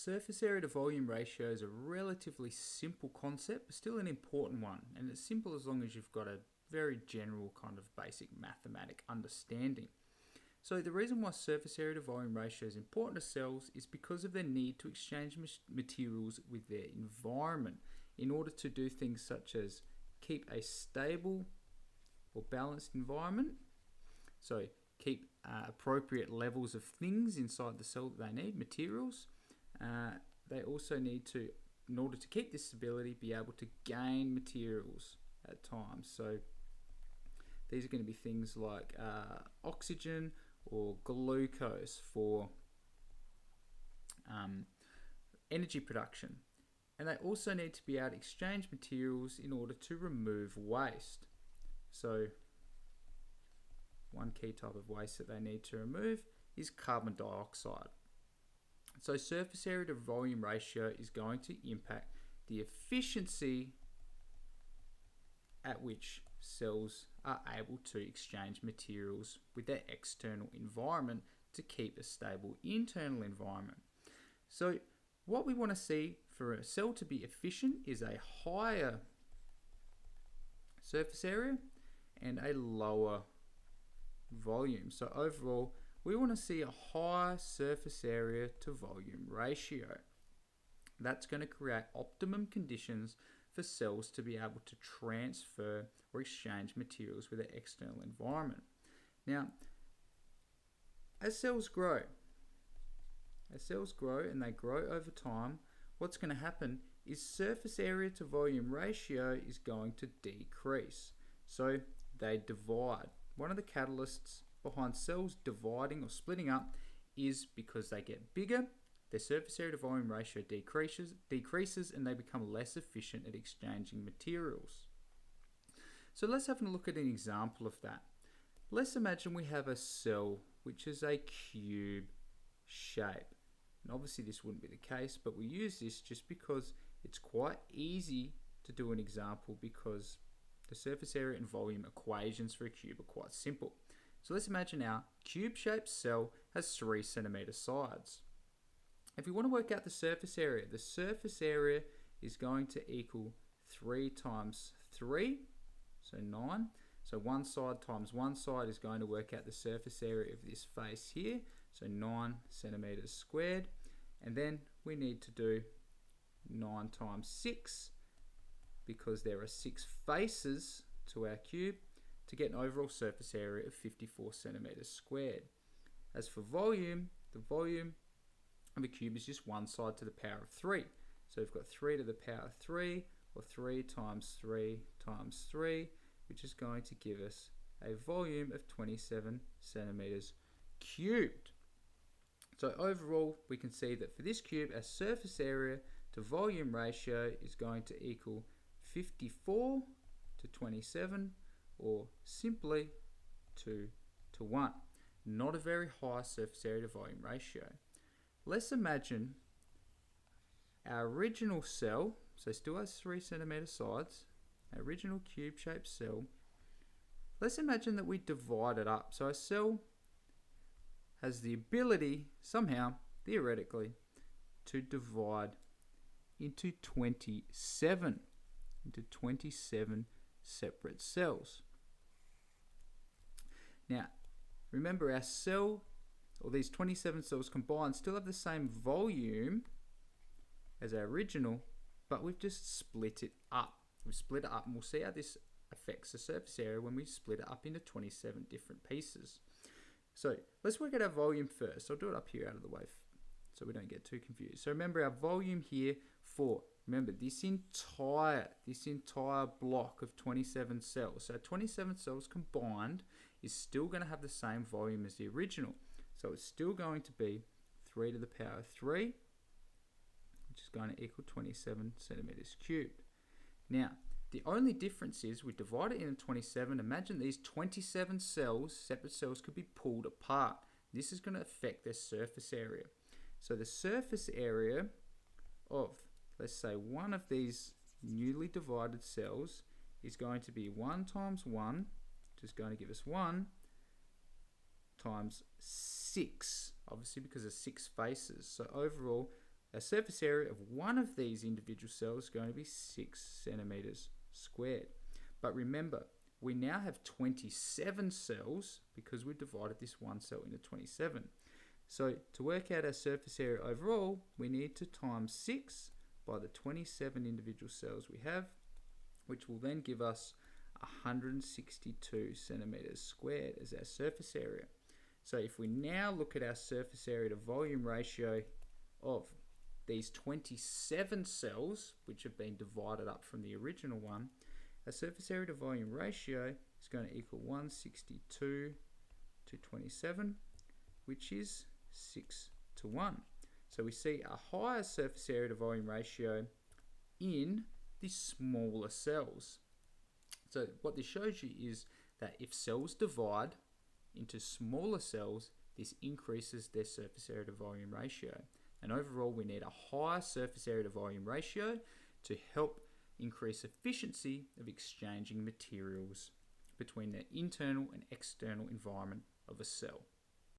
surface area to volume ratio is a relatively simple concept, but still an important one. And it's simple as long as you've got a very general kind of basic mathematic understanding. So the reason why surface area to volume ratio is important to cells is because of their need to exchange materials with their environment in order to do things such as keep a stable or balanced environment. So keep appropriate levels of things inside the cell that they need, materials. They also need to, in order to keep this stability, be able to gain materials at times. So these are going to be things like oxygen or glucose for energy production. And they also need to be able to exchange materials in order to remove waste. So one key type of waste that they need to remove is carbon dioxide. So surface area to volume ratio is going to impact the efficiency at which cells are able to exchange materials with their external environment to keep a stable internal environment. So what we want to see for a cell to be efficient is a higher surface area and a lower volume. So overall, we want to see a high surface area to volume ratio. That's going to create optimum conditions for cells to be able to transfer or exchange materials with their external environment. Now, as cells grow and they grow over time, what's going to happen is surface area to volume ratio is going to decrease. So they divide. One of the catalysts behind cells dividing or splitting up is because they get bigger, their surface area to volume ratio decreases and they become less efficient at exchanging materials. So let's have a look at an example of that. Let's imagine we have a cell which is a cube shape. And obviously this wouldn't be the case, but we use this just because it's quite easy to do an example because the surface area and volume equations for a cube are quite simple. So let's imagine our cube-shaped cell has 3 centimeter sides. If we want to work out the surface area is going to equal 3 times 3, so 9. So one side times one side is going to work out the surface area of this face here, so 9 centimeters squared. And then we need to do 9 times 6, because there are 6 faces to our cube, to get an overall surface area of 54 centimeters squared. As for volume, the volume of a cube is just one side to the power of 3. So we've got 3 to the power of 3, or 3 times 3 times 3, which is going to give us a volume of 27 centimeters cubed. So overall, we can see that for this cube, our surface area to volume ratio is going to equal 54 to 27, or simply 2 to 1. Not a very high surface area to volume ratio. Let's imagine our original cell, so still has 3 centimeter sides, our original cube-shaped cell. Let's imagine that we divide it up. So a cell has the ability, somehow, theoretically, to divide into 27 separate cells. Now, remember our cell, or these 27 cells combined, still have the same volume as our original, but we've just split it up. We've split it up, and we'll see how this affects the surface area when we split it up into 27 different pieces. So let's work out our volume first. I'll do it up here out of the way so we don't get too confused. So remember our volume here for, remember this entire block of 27 cells. So 27 cells combined is still going to have the same volume as the original. So it's still going to be 3 to the power of 3, which is going to equal 27 centimeters cubed. Now, the only difference is we divide it into 27. Imagine these 27 cells, separate cells, could be pulled apart. This is going to affect their surface area. So the surface area of, let's say, one of these newly divided cells is going to be 1 times 1, which is going to give us 1, times 6, obviously because of 6 faces. So overall, our surface area of one of these individual cells is going to be 6 centimeters squared. But remember, we now have 27 cells because we divided this one cell into 27. So to work out our surface area overall, we need to times 6 by the 27 individual cells we have, which will then give us 162 centimeters squared as our surface area. So if we now look at our surface area to volume ratio of these 27 cells, which have been divided up from the original one, our surface area to volume ratio is going to equal 162 to 27, which is 6 to 1. So we see a higher surface area to volume ratio in the smaller cells. So what this shows you is that if cells divide into smaller cells, this increases their surface area to volume ratio. And overall, we need a higher surface area to volume ratio to help increase efficiency of exchanging materials between the internal and external environment of a cell.